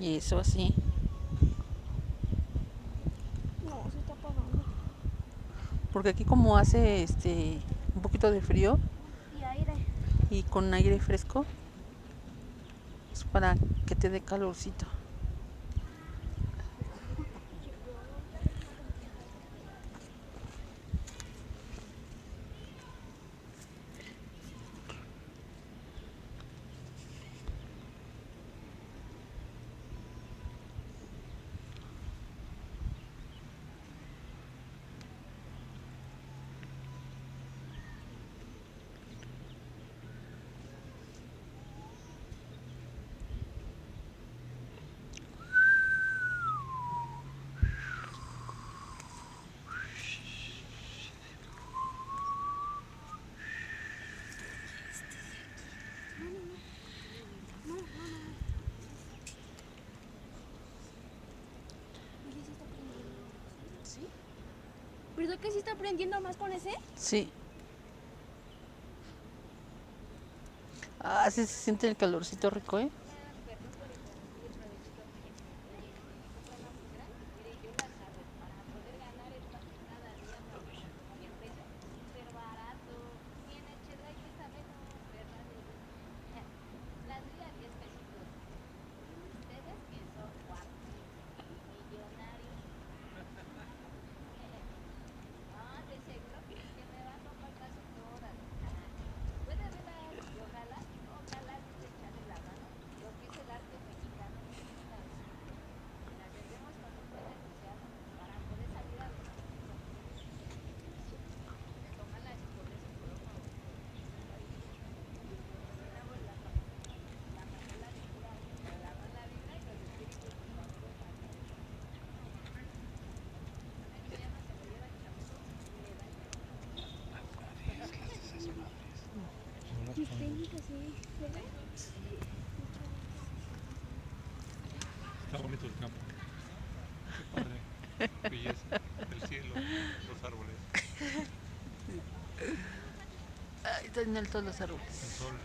Y eso así. No, se está apagando. Porque aquí como hace un poquito de frío Y aire. y con aire fresco, es para que te dé calorcito. Oye, sí está prendiendo. ¿Sí? ¿Verdad que sí está prendiendo más con ese? Sí. Ah, sí se siente el calorcito rico, ¿eh? Qué técnica, sí. ¿Verdad? Está bonito el campo. Qué padre. Belleza. El cielo, los árboles, Ahí están en alto los árboles. el sol.